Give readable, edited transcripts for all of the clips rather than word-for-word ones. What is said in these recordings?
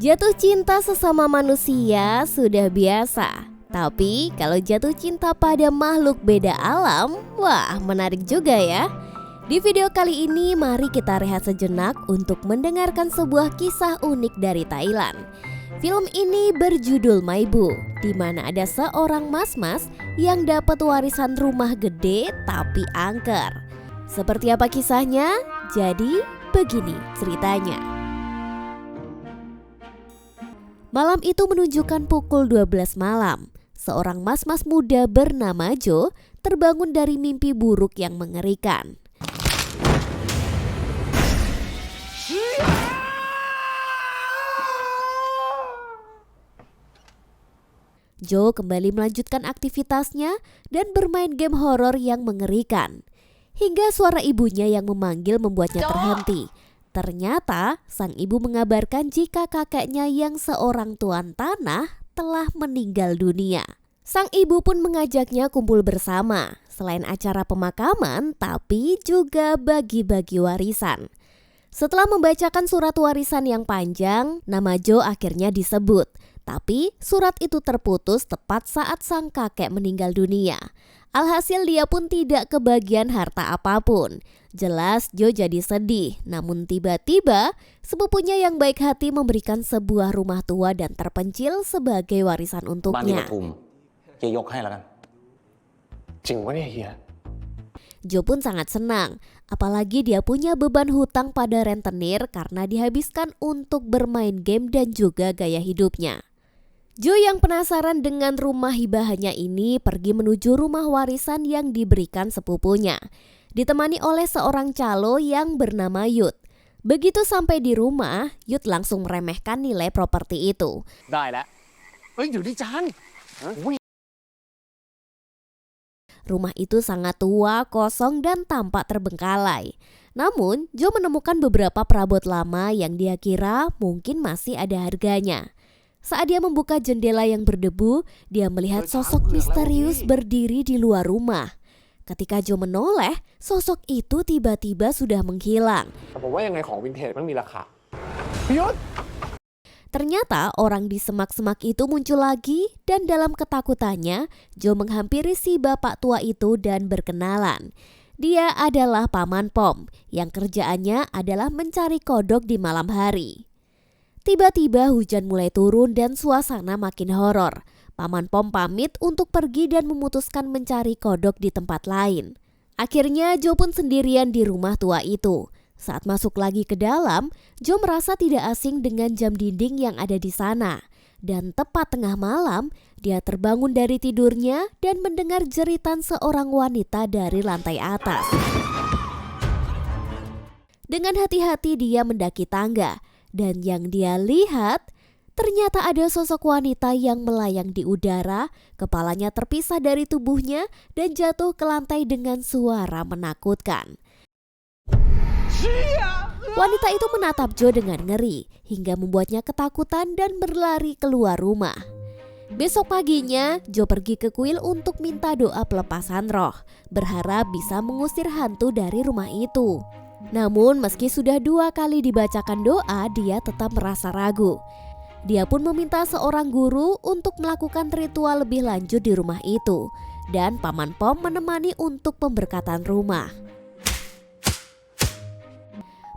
Jatuh cinta sesama manusia sudah biasa. Tapi kalau jatuh cinta pada makhluk beda alam, wah menarik juga ya. Di video kali ini mari kita rehat sejenak untuk mendengarkan sebuah kisah unik dari Thailand. Film ini berjudul Maibu, di mana ada seorang mas-mas yang dapat warisan rumah gede tapi angker. Seperti apa kisahnya? Jadi begini ceritanya. Malam itu menunjukkan pukul 12 malam. Seorang mas-mas muda bernama Jo terbangun dari mimpi buruk yang mengerikan. Jo kembali melanjutkan aktivitasnya dan bermain game horor yang mengerikan. Hingga suara ibunya yang memanggil membuatnya terhenti. Ternyata sang ibu mengabarkan jika kakeknya yang seorang tuan tanah telah meninggal dunia. Sang ibu pun mengajaknya kumpul bersama, selain acara pemakaman tapi juga bagi-bagi warisan. Setelah membacakan surat warisan yang panjang, nama Jo akhirnya disebut. Tapi surat itu terputus tepat saat sang kakek meninggal dunia. Alhasil dia pun tidak kebagian harta apapun. Jelas Jo jadi sedih, namun tiba-tiba sepupunya yang baik hati memberikan sebuah rumah tua dan terpencil sebagai warisan untuknya. Jo pun sangat senang, apalagi dia punya beban hutang pada rentenir karena dihabiskan untuk bermain game dan juga gaya hidupnya. Jo yang penasaran dengan rumah hibahannya ini pergi menuju rumah warisan yang diberikan sepupunya, ditemani oleh seorang calo yang bernama Yud. Begitu sampai di rumah, Yud langsung meremehkan nilai properti itu. Rumah itu sangat tua, kosong, dan tampak terbengkalai. Namun, Jo menemukan beberapa perabot lama yang dia kira mungkin masih ada harganya. Saat dia membuka jendela yang berdebu, dia melihat sosok misterius berdiri di luar rumah. Ketika Jo menoleh, sosok itu tiba-tiba sudah menghilang. Ternyata orang di semak-semak itu muncul lagi dan dalam ketakutannya, Jo menghampiri si bapak tua itu dan berkenalan. Dia adalah Paman Pom yang kerjaannya adalah mencari kodok di malam hari. Tiba-tiba hujan mulai turun dan suasana makin horor. Paman Pom pamit untuk pergi dan memutuskan mencari kodok di tempat lain. Akhirnya Jo pun sendirian di rumah tua itu. Saat masuk lagi ke dalam, Jo merasa tidak asing dengan jam dinding yang ada di sana. Dan tepat tengah malam, dia terbangun dari tidurnya dan mendengar jeritan seorang wanita dari lantai atas. Dengan hati-hati dia mendaki tangga. Dan yang dia lihat, ternyata ada sosok wanita yang melayang di udara, kepalanya terpisah dari tubuhnya dan jatuh ke lantai dengan suara menakutkan. Wanita itu menatap Jo dengan ngeri, hingga membuatnya ketakutan dan berlari keluar rumah. Besok paginya, Jo pergi ke kuil untuk minta doa pelepasan roh, berharap bisa mengusir hantu dari rumah itu. Namun meski sudah 2 kali dibacakan doa, dia tetap merasa ragu. Dia pun meminta seorang guru untuk melakukan ritual lebih lanjut di rumah itu. Dan Paman Pom menemani untuk pemberkatan rumah.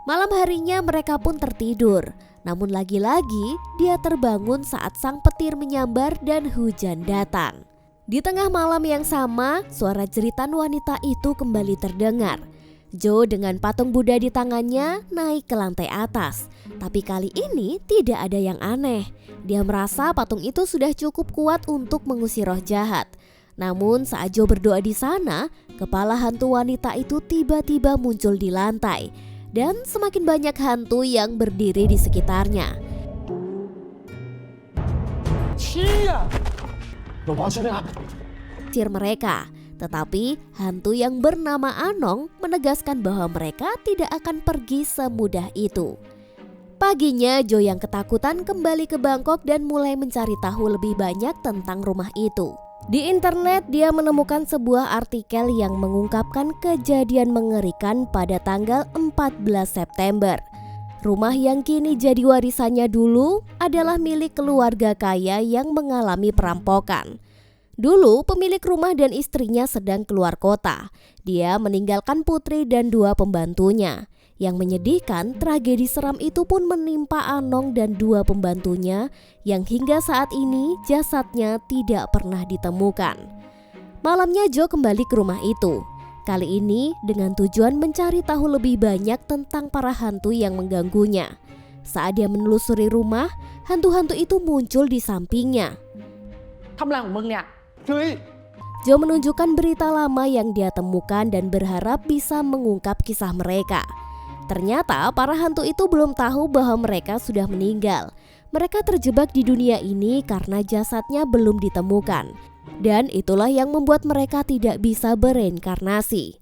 Malam harinya mereka pun tertidur. Namun lagi-lagi dia terbangun saat sang petir menyambar dan hujan datang. Di tengah malam yang sama, suara jeritan wanita itu kembali terdengar. Jo dengan patung Buddha di tangannya naik ke lantai atas. Tapi kali ini tidak ada yang aneh. Dia merasa patung itu sudah cukup kuat untuk mengusir roh jahat. Namun saat Jo berdoa di sana, kepala hantu wanita itu tiba-tiba muncul di lantai. Dan semakin banyak hantu yang berdiri di sekitarnya. Sir mereka. Tetapi hantu yang bernama Anong menegaskan bahwa mereka tidak akan pergi semudah itu. Paginya Jo yang ketakutan kembali ke Bangkok dan mulai mencari tahu lebih banyak tentang rumah itu. Di internet dia menemukan sebuah artikel yang mengungkapkan kejadian mengerikan pada tanggal 14 September. Rumah yang kini jadi warisannya dulu adalah milik keluarga kaya yang mengalami perampokan. Dulu pemilik rumah dan istrinya sedang keluar kota. Dia meninggalkan putri dan 2 pembantunya. Yang menyedihkan, tragedi seram itu pun menimpa Anong dan 2 pembantunya yang hingga saat ini jasadnya tidak pernah ditemukan. Malamnya Jo kembali ke rumah itu. Kali ini dengan tujuan mencari tahu lebih banyak tentang para hantu yang mengganggunya. Saat dia menelusuri rumah, hantu-hantu itu muncul di sampingnya. Jo menunjukkan berita lama yang dia temukan dan berharap bisa mengungkap kisah mereka. Ternyata para hantu itu belum tahu bahwa mereka sudah meninggal. Mereka terjebak di dunia ini karena jasadnya belum ditemukan. Dan itulah yang membuat mereka tidak bisa bereinkarnasi.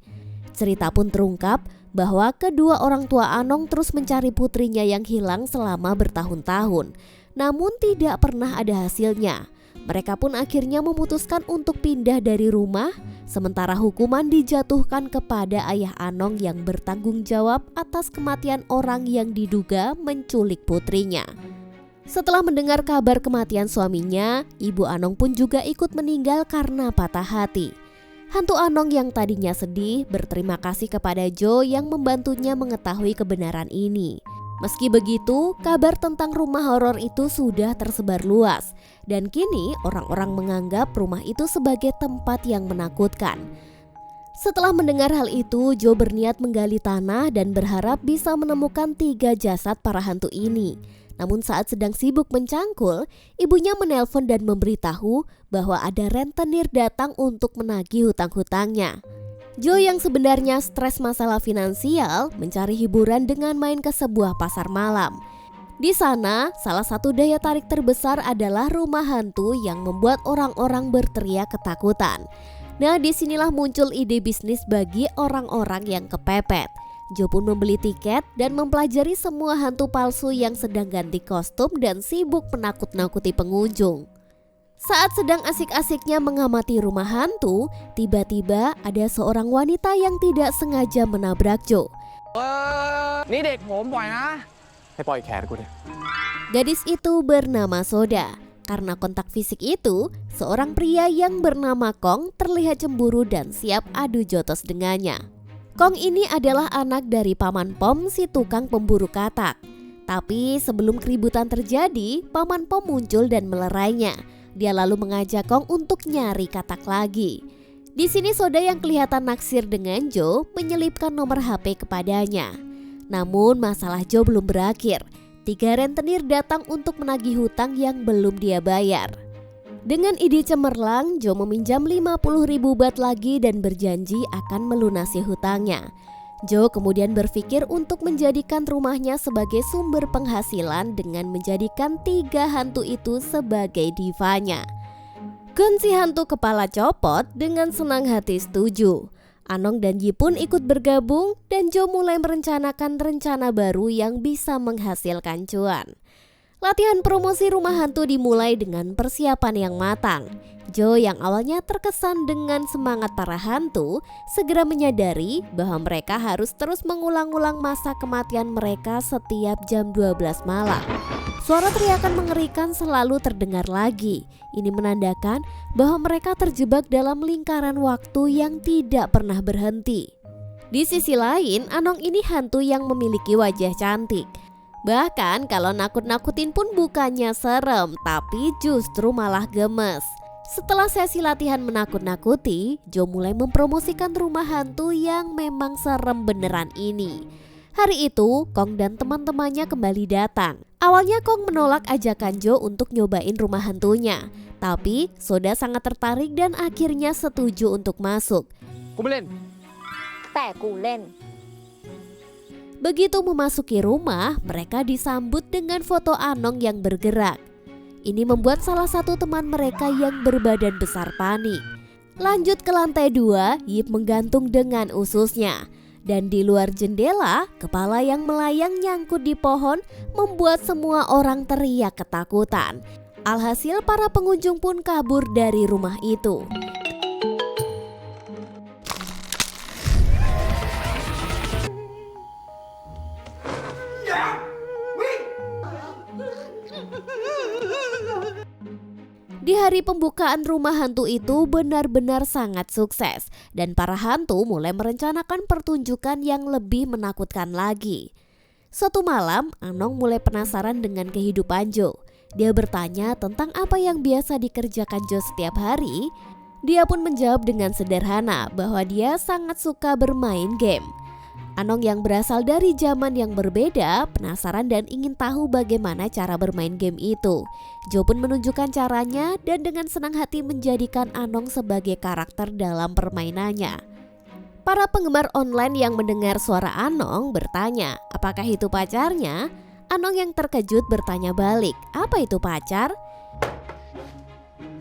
Cerita pun terungkap bahwa kedua orang tua Anong terus mencari putrinya yang hilang selama bertahun-tahun. Namun tidak pernah ada hasilnya. Mereka pun akhirnya memutuskan untuk pindah dari rumah, sementara hukuman dijatuhkan kepada ayah Anong yang bertanggung jawab atas kematian orang yang diduga menculik putrinya. Setelah mendengar kabar kematian suaminya, ibu Anong pun juga ikut meninggal karena patah hati. Hantu Anong yang tadinya sedih berterima kasih kepada Jo yang membantunya mengetahui kebenaran ini. Meski begitu, kabar tentang rumah horor itu sudah tersebar luas dan kini orang-orang menganggap rumah itu sebagai tempat yang menakutkan. Setelah mendengar hal itu, Jo berniat menggali tanah dan berharap bisa menemukan 3 jasad para hantu ini. Namun saat sedang sibuk mencangkul, ibunya menelpon dan memberitahu bahwa ada rentenir datang untuk menagih hutang-hutangnya. Jo yang sebenarnya stres masalah finansial mencari hiburan dengan main ke sebuah pasar malam. Di sana, salah satu daya tarik terbesar adalah rumah hantu yang membuat orang-orang berteriak ketakutan. Nah, disinilah muncul ide bisnis bagi orang-orang yang kepepet. Jo pun membeli tiket dan mempelajari semua hantu palsu yang sedang ganti kostum dan sibuk menakut-nakuti pengunjung. Saat sedang asik-asiknya mengamati rumah hantu, tiba-tiba ada seorang wanita yang tidak sengaja menabrak Jo. Gadis itu bernama Soda. Karena kontak fisik itu, seorang pria yang bernama Kong terlihat cemburu dan siap adu jotos dengannya. Kong ini adalah anak dari Paman Pom si tukang pemburu katak. Tapi sebelum keributan terjadi, Paman Pom muncul dan melerainya. Dia lalu mengajak Kong untuk nyari katak lagi. Di sini Soda yang kelihatan naksir dengan Jo menyelipkan nomor HP kepadanya. Namun masalah Jo belum berakhir. 3 rentenir datang untuk menagih hutang yang belum dia bayar. Dengan ide cemerlang, Jo meminjam 50.000 baht lagi dan berjanji akan melunasi hutangnya. Jo kemudian berpikir untuk menjadikan rumahnya sebagai sumber penghasilan dengan menjadikan 3 hantu itu sebagai divanya. Kun si hantu kepala copot dengan senang hati setuju. Anong dan Yi pun ikut bergabung dan Jo mulai merencanakan rencana baru yang bisa menghasilkan cuan. Latihan promosi rumah hantu dimulai dengan persiapan yang matang. Jo yang awalnya terkesan dengan semangat para hantu, segera menyadari bahwa mereka harus terus mengulang-ulang masa kematian mereka setiap jam 12 malam. Suara teriakan mengerikan selalu terdengar lagi. Ini menandakan bahwa mereka terjebak dalam lingkaran waktu yang tidak pernah berhenti. Di sisi lain, Anong ini hantu yang memiliki wajah cantik. Bahkan kalau nakut-nakutin pun bukannya serem, tapi justru malah gemes. Setelah sesi latihan menakut-nakuti, Jo mulai mempromosikan rumah hantu yang memang serem beneran ini. Hari itu, Kong dan teman-temannya kembali datang. Awalnya Kong menolak ajakan Jo untuk nyobain rumah hantunya. Tapi Soda sangat tertarik dan akhirnya setuju untuk masuk. Begitu memasuki rumah, mereka disambut dengan foto Anong yang bergerak. Ini membuat salah satu teman mereka yang berbadan besar panik. Lanjut ke lantai 2, Yip menggantung dengan ususnya. Dan di luar jendela, kepala yang melayang nyangkut di pohon membuat semua orang teriak ketakutan. Alhasil para pengunjung pun kabur dari rumah itu. Di hari pembukaan rumah hantu itu benar-benar sangat sukses dan para hantu mulai merencanakan pertunjukan yang lebih menakutkan lagi. Suatu malam, Anong mulai penasaran dengan kehidupan Jo. Dia bertanya tentang apa yang biasa dikerjakan Jo setiap hari. Dia pun menjawab dengan sederhana bahwa dia sangat suka bermain game. Anong yang berasal dari zaman yang berbeda penasaran dan ingin tahu bagaimana cara bermain game itu. Jo pun menunjukkan caranya dan dengan senang hati menjadikan Anong sebagai karakter dalam permainannya. Para penggemar online yang mendengar suara Anong bertanya, apakah itu pacarnya? Anong yang terkejut bertanya balik, apa itu pacar?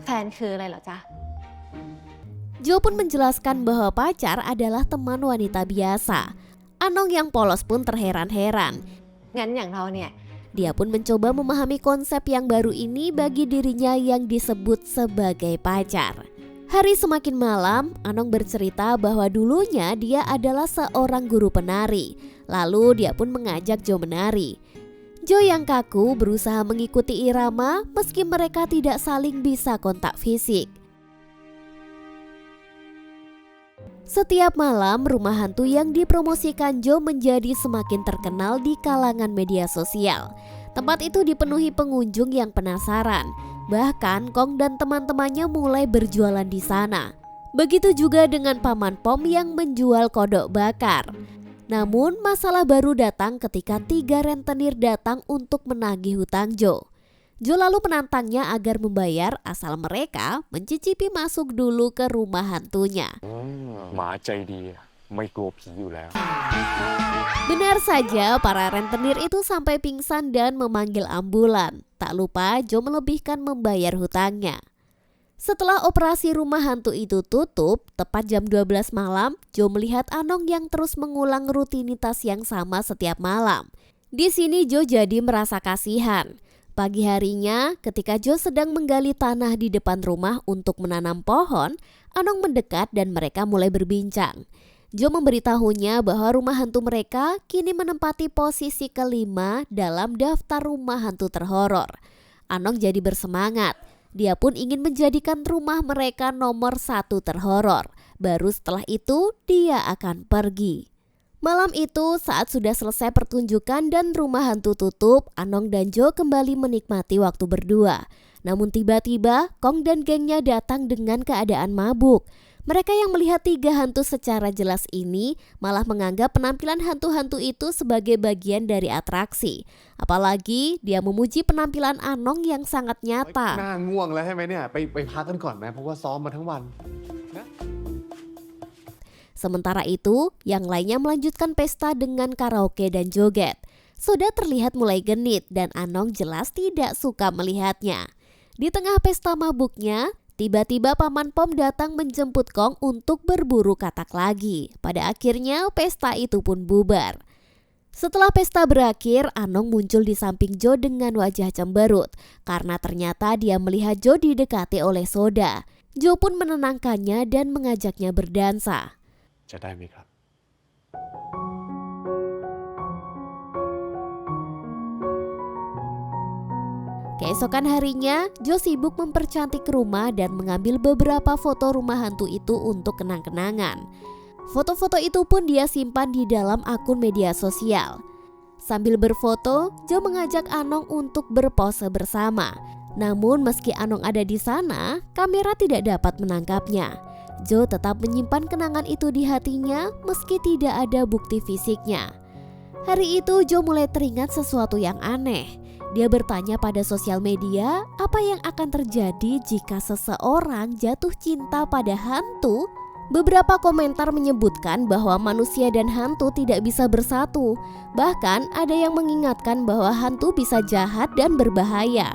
แฟนคืออะไรเหรอจ๊ะ Jo pun menjelaskan bahwa pacar adalah teman wanita biasa. Anong yang polos pun terheran-heran. งั้นอย่างเราเนี่ย Dia pun mencoba memahami konsep yang baru ini bagi dirinya yang disebut sebagai pacar. Hari semakin malam, Anong bercerita bahwa dulunya dia adalah seorang guru penari. Lalu dia pun mengajak Jo menari. Jo yang kaku berusaha mengikuti irama meski mereka tidak saling bisa kontak fisik. Setiap malam, rumah hantu yang dipromosikan Jo menjadi semakin terkenal di kalangan media sosial. Tempat itu dipenuhi pengunjung yang penasaran. Bahkan Kong dan teman-temannya mulai berjualan di sana. Begitu juga dengan Paman Pom yang menjual kodok bakar. Namun masalah baru datang ketika 3 rentenir datang untuk menagih hutang Jo. Jo lalu menantangnya agar membayar asal mereka mencicipi masuk dulu ke rumah hantunya. หมาใจดีไม่กลัวผีอยู่แล้ว Benar saja, para rentenir itu sampai pingsan dan memanggil ambulan. Tak lupa Jo melebihkan membayar hutangnya. Setelah operasi rumah hantu itu tutup, tepat jam 12 malam, Jo melihat Anong yang terus mengulang rutinitas yang sama setiap malam. Di sini Jo jadi merasa kasihan. Pagi harinya, ketika Jo sedang menggali tanah di depan rumah untuk menanam pohon, Anong mendekat dan mereka mulai berbincang. Jo memberitahunya bahwa rumah hantu mereka kini menempati posisi kelima dalam daftar rumah hantu terhoror. Anong jadi bersemangat. Dia pun ingin menjadikan rumah mereka nomor 1 terhoror. Baru setelah itu dia akan pergi. Malam itu saat sudah selesai pertunjukan dan rumah hantu tutup, Anong dan Jo kembali menikmati waktu berdua. Namun tiba-tiba Kong dan gengnya datang dengan keadaan mabuk. Mereka yang melihat 3 hantu secara jelas ini malah menganggap penampilan hantu-hantu itu sebagai bagian dari atraksi. Apalagi dia memuji penampilan Anong yang sangat หน้า nyata. ง่วงแล้วใช่ไหมเนี่ยไปพักกันก่อนไหมเพราะว่าซ้อมมาทั้งวัน Sementara itu, yang lainnya melanjutkan pesta dengan karaoke dan joget. Soda terlihat mulai genit dan Anong jelas tidak suka melihatnya. Di tengah pesta mabuknya, tiba-tiba Paman Pom datang menjemput Kong untuk berburu katak lagi. Pada akhirnya pesta itu pun bubar. Setelah pesta berakhir, Anong muncul di samping Jo dengan wajah cemberut karena ternyata dia melihat Jo didekati oleh Soda. Jo pun menenangkannya dan mengajaknya berdansa. จะได้ไหมครับ Keesokan harinya, Jo sibuk mempercantik rumah dan mengambil beberapa foto rumah hantu itu untuk kenang-kenangan. Foto-foto itu pun dia simpan di dalam akun media sosial. Sambil berfoto, Jo mengajak Anong untuk berpose bersama. Namun meski Anong ada di sana, kamera tidak dapat menangkapnya. Jo tetap menyimpan kenangan itu di hatinya meski tidak ada bukti fisiknya. Hari itu Jo mulai teringat sesuatu yang aneh. Dia bertanya pada sosial media apa yang akan terjadi jika seseorang jatuh cinta pada hantu. Beberapa komentar menyebutkan bahwa manusia dan hantu tidak bisa bersatu. Bahkan ada yang mengingatkan bahwa hantu bisa jahat dan berbahaya.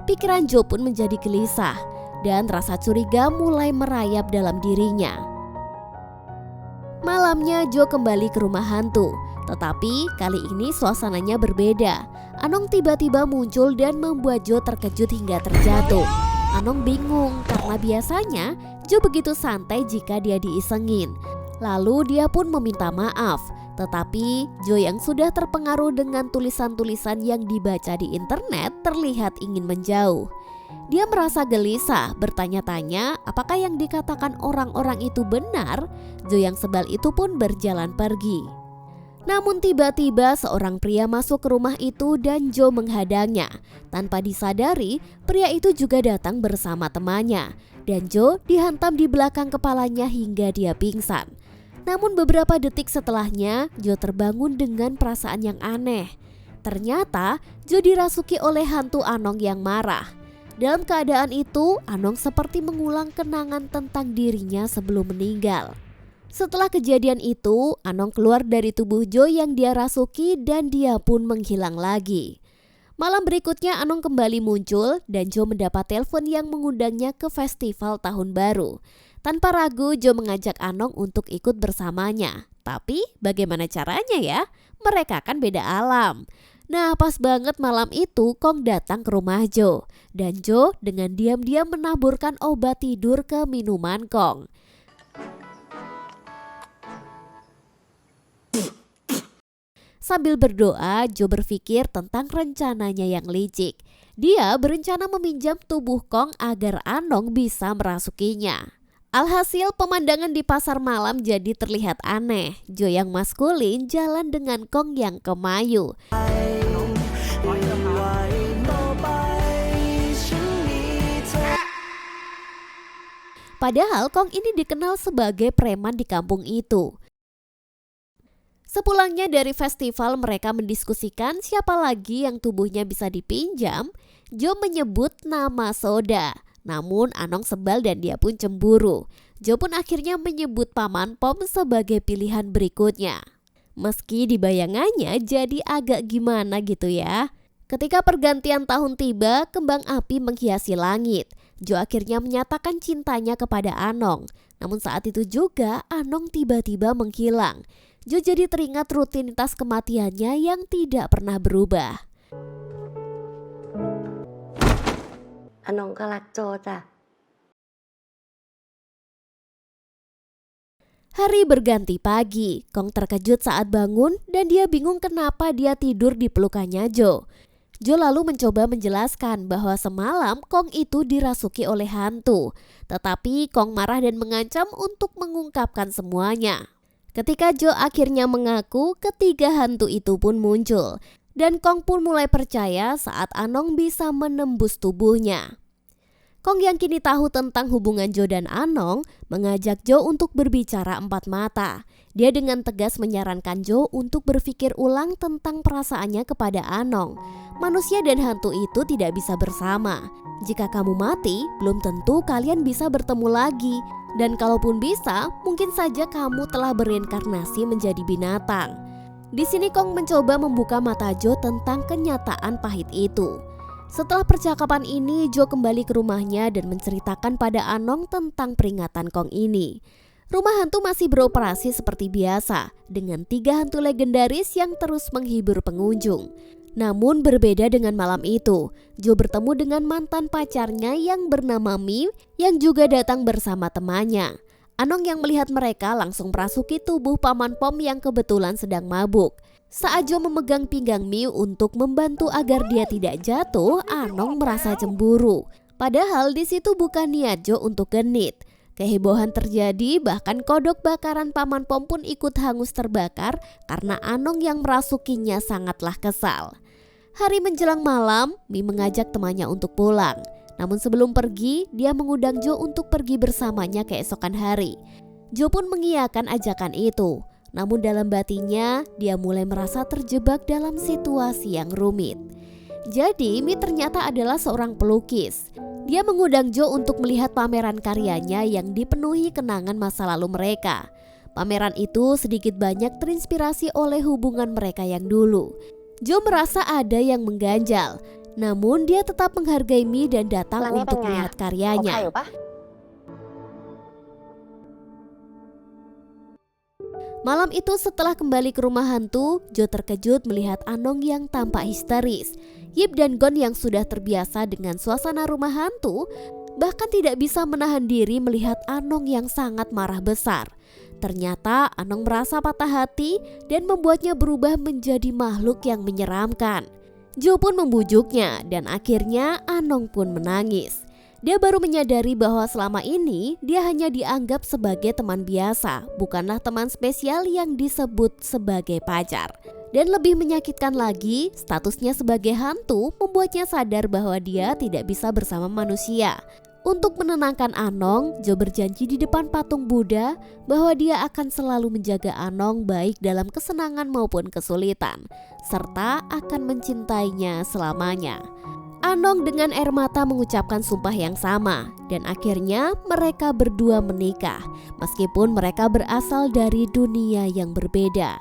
Pikiran Jo pun menjadi gelisah dan rasa curiga mulai merayap dalam dirinya. Malamnya Jo kembali ke rumah hantu, tetapi kali ini suasananya berbeda. Anong tiba-tiba muncul dan membuat Jo terkejut hingga terjatuh. Anong bingung karena biasanya Jo begitu santai jika dia diisengin. Lalu dia pun meminta maaf, Tetapi Jo yang sudah terpengaruh dengan tulisan-tulisan yang dibaca di internet terlihat ingin menjauh. Dia merasa gelisah, bertanya-tanya apakah yang dikatakan orang-orang itu benar. Jo yang sebal itu pun berjalan pergi. Namun tiba-tiba seorang pria masuk ke rumah itu dan Jo menghadangnya. Tanpa disadari, pria itu juga datang bersama temannya. Dan Jo dihantam di belakang kepalanya hingga dia pingsan. Namun beberapa detik setelahnya, Jo terbangun dengan perasaan yang aneh. Ternyata Jo dirasuki oleh hantu Anong yang marah. Dalam keadaan itu, Anong seperti mengulang kenangan tentang dirinya sebelum meninggal. Setelah kejadian itu, Anong keluar dari tubuh Jo yang dia rasuki dan dia pun menghilang lagi. Malam berikutnya Anong kembali muncul dan Jo mendapat telepon yang mengundangnya ke festival tahun baru. Tanpa ragu Jo mengajak Anong untuk ikut bersamanya. Tapi bagaimana caranya ya? Mereka kan beda alam. Nah pas banget malam itu Kong datang ke rumah Jo. Dan Jo dengan diam-diam menaburkan obat tidur ke minuman Kong. Sambil berdoa, Jo berpikir tentang rencananya yang licik. Dia berencana meminjam tubuh Kong agar Anong bisa merasukinya. Alhasil pemandangan di pasar malam jadi terlihat aneh. Jo yang maskulin jalan dengan Kong yang kemayu. Padahal Kong ini dikenal sebagai preman di kampung itu. Sepulangnya dari festival mereka mendiskusikan siapa lagi yang tubuhnya bisa dipinjam. Jo menyebut nama Soda. Namun Anong sebal dan dia pun cemburu. Jo pun akhirnya menyebut Paman Pom sebagai pilihan berikutnya. Meski di bayangannya jadi agak gimana gitu ya. Ketika pergantian tahun tiba, kembang api menghiasi langit. Jo akhirnya menyatakan cintanya kepada Anong. Namun saat itu juga Anong tiba-tiba menghilang. Jo jadi teringat rutinitas kematiannya yang tidak pernah berubah. Anongก็รักโจจ้ะ Hari berganti pagi, Kong terkejut saat bangun dan dia bingung kenapa dia tidur di pelukannya Jo. Jo lalu mencoba menjelaskan bahwa semalam Kong itu dirasuki oleh hantu. Tetapi Kong marah dan mengancam untuk mengungkapkan semuanya. Ketika Jo akhirnya mengaku, ketiga hantu itu pun muncul. Dan Kong pun mulai percaya saat Anong bisa menembus tubuhnya. Kong yang kini tahu tentang hubungan Jo dan Anong mengajak Jo untuk berbicara empat mata. Dia dengan tegas menyarankan Jo untuk berpikir ulang tentang perasaannya kepada Anong. Manusia dan hantu itu tidak bisa bersama. Jika kamu mati, belum tentu kalian bisa bertemu lagi. Dan kalaupun bisa, mungkin saja kamu telah bereinkarnasi menjadi binatang. Di sini Kong mencoba membuka mata Jo tentang kenyataan pahit itu. Setelah percakapan ini, Jo kembali ke rumahnya dan menceritakan pada Anong tentang peringatan Kong ini. Rumah hantu masih beroperasi seperti biasa, dengan 3 hantu legendaris yang terus menghibur pengunjung. Namun berbeda dengan malam itu, Jo bertemu dengan mantan pacarnya yang bernama Mi yang juga datang bersama temannya. Anong yang melihat mereka langsung merasuki tubuh Paman Pom yang kebetulan sedang mabuk. Saat Jo memegang pinggang Mi untuk membantu agar dia tidak jatuh, Anong merasa cemburu. Padahal di situ bukan niat Jo untuk genit. Kehebohan terjadi, bahkan kodok bakaran Paman Pom pun ikut hangus terbakar karena Anong yang merasukinya sangatlah kesal. Hari menjelang malam, Mi mengajak temannya untuk pulang. Namun sebelum pergi, dia mengundang Jo untuk pergi bersamanya keesokan hari. Jo pun mengiyakan ajakan itu. Namun dalam batinnya, dia mulai merasa terjebak dalam situasi yang rumit. Jadi, Mi ternyata adalah seorang pelukis. Dia mengundang Jo untuk melihat pameran karyanya yang dipenuhi kenangan masa lalu mereka. Pameran itu sedikit banyak terinspirasi oleh hubungan mereka yang dulu. Jo merasa ada yang mengganjal. Namun dia tetap menghargai Mi dan datang untuk melihat karyanya. Malam itu setelah kembali ke rumah hantu, Jo terkejut melihat Anong yang tampak histeris. Yip dan Gon yang sudah terbiasa dengan suasana rumah hantu bahkan tidak bisa menahan diri melihat Anong yang sangat marah besar. Ternyata Anong merasa patah hati dan membuatnya berubah menjadi makhluk yang menyeramkan. Jo pun membujuknya dan akhirnya Anong pun menangis. Dia baru menyadari bahwa selama ini dia hanya dianggap sebagai teman biasa, bukanlah teman spesial yang disebut sebagai pacar. Dan lebih menyakitkan lagi, statusnya sebagai hantu membuatnya sadar bahwa dia tidak bisa bersama manusia. Untuk menenangkan Anong, Jo berjanji di depan patung Buddha bahwa dia akan selalu menjaga Anong baik dalam kesenangan maupun kesulitan, serta akan mencintainya selamanya. Anong dengan air mata mengucapkan sumpah yang sama, dan akhirnya mereka berdua menikah, meskipun mereka berasal dari dunia yang berbeda.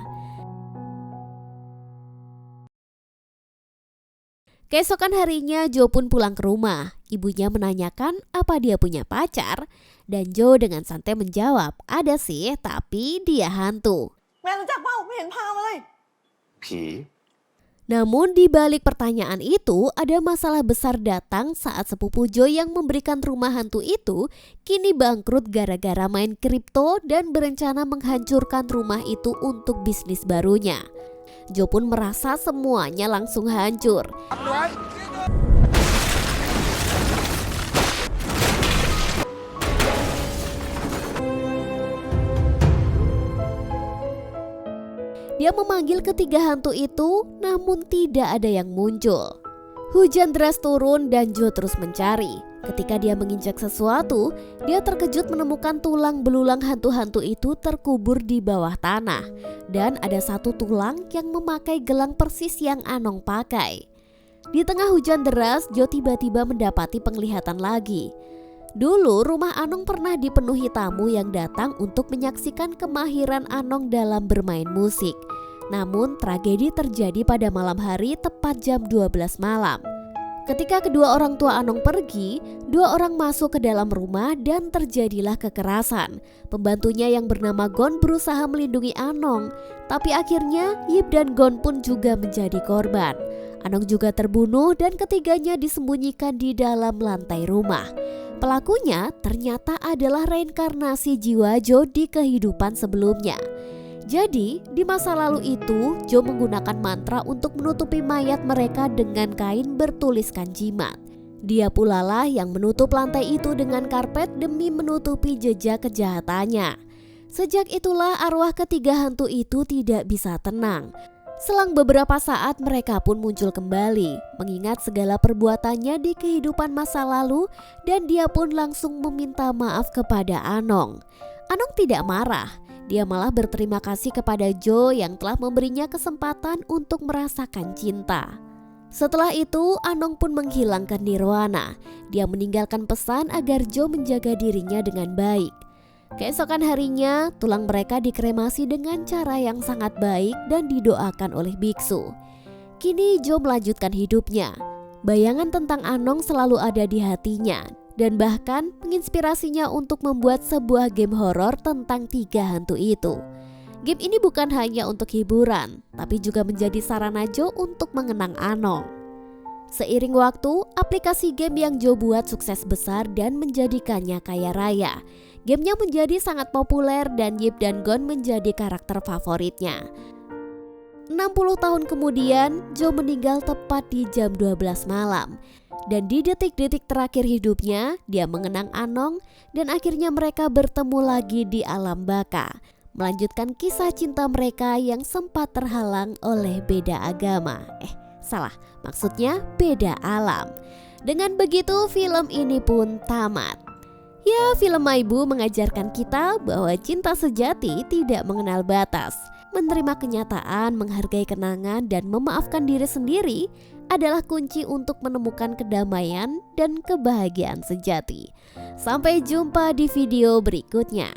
Keesokan harinya Jo pun pulang ke rumah. Ibunya menanyakan apa dia punya pacar, dan Jo dengan santai menjawab, ada sih tapi dia hantu. แม่รู้จักเปล่าไม่เห็นพามาเลย ผี Namun di balik pertanyaan itu ada masalah besar datang saat sepupu Jo yang memberikan rumah hantu itu kini bangkrut gara-gara main kripto dan berencana menghancurkan rumah itu untuk bisnis barunya. Jo pun merasa semuanya langsung hancur. Dia memanggil ketiga hantu itu, namun tidak ada yang muncul. Hujan deras turun dan Jo terus mencari. Ketika dia menginjak sesuatu, dia terkejut menemukan tulang belulang hantu-hantu itu terkubur di bawah tanah. Dan ada satu tulang yang memakai gelang persis yang Anong pakai. Di tengah hujan deras, Jo tiba-tiba mendapati penglihatan lagi. Dulu rumah Anong pernah dipenuhi tamu yang datang untuk menyaksikan kemahiran Anong dalam bermain musik. Namun tragedi terjadi pada malam hari tepat jam 12 malam. Ketika kedua orang tua Anong pergi, dua orang masuk ke dalam rumah dan terjadilah kekerasan. Pembantunya yang bernama Gon berusaha melindungi Anong, tapi akhirnya Yip dan Gon pun juga menjadi korban. Anong juga terbunuh dan ketiganya disembunyikan di dalam lantai rumah. Pelakunya ternyata adalah reinkarnasi jiwa Jo di kehidupan sebelumnya. Jadi, di masa lalu itu, Jo menggunakan mantra untuk menutupi mayat mereka dengan kain bertuliskan jimat. Dia pula lah yang menutup lantai itu dengan karpet demi menutupi jejak kejahatannya. Sejak itulah arwah ketiga hantu itu tidak bisa tenang. Selang beberapa saat mereka pun muncul kembali, mengingat segala perbuatannya di kehidupan masa lalu, dan dia pun langsung meminta maaf kepada Anong. Anong tidak marah, dia malah berterima kasih kepada Jo yang telah memberinya kesempatan untuk merasakan cinta. Setelah itu Anong pun menghilang ke nirwana. Dia meninggalkan pesan agar Jo menjaga dirinya dengan baik. Keesokan harinya, tulang mereka dikremasi dengan cara yang sangat baik dan didoakan oleh biksu. Kini Jo melanjutkan hidupnya. Bayangan tentang Anong selalu ada di hatinya dan bahkan menginspirasinya untuk membuat sebuah game horor tentang tiga hantu itu. Game ini bukan hanya untuk hiburan, tapi juga menjadi sarana Jo untuk mengenang Anong. Seiring waktu, aplikasi game yang Jo buat sukses besar dan menjadikannya kaya raya. Gamenya menjadi sangat populer dan Yip dan Gon menjadi karakter favoritnya. 60 tahun kemudian, Jo meninggal tepat di jam 12 malam. Dan di detik-detik terakhir hidupnya, dia mengenang Anong dan akhirnya mereka bertemu lagi di alam baka. Melanjutkan kisah cinta mereka yang sempat terhalang oleh beda agama. Maksudnya beda alam. Dengan begitu film ini pun tamat. Ya, film Maibu mengajarkan kita bahwa cinta sejati tidak mengenal batas. Menerima kenyataan, menghargai kenangan, dan memaafkan diri sendiri adalah kunci untuk menemukan kedamaian dan kebahagiaan sejati. Sampai jumpa di video berikutnya.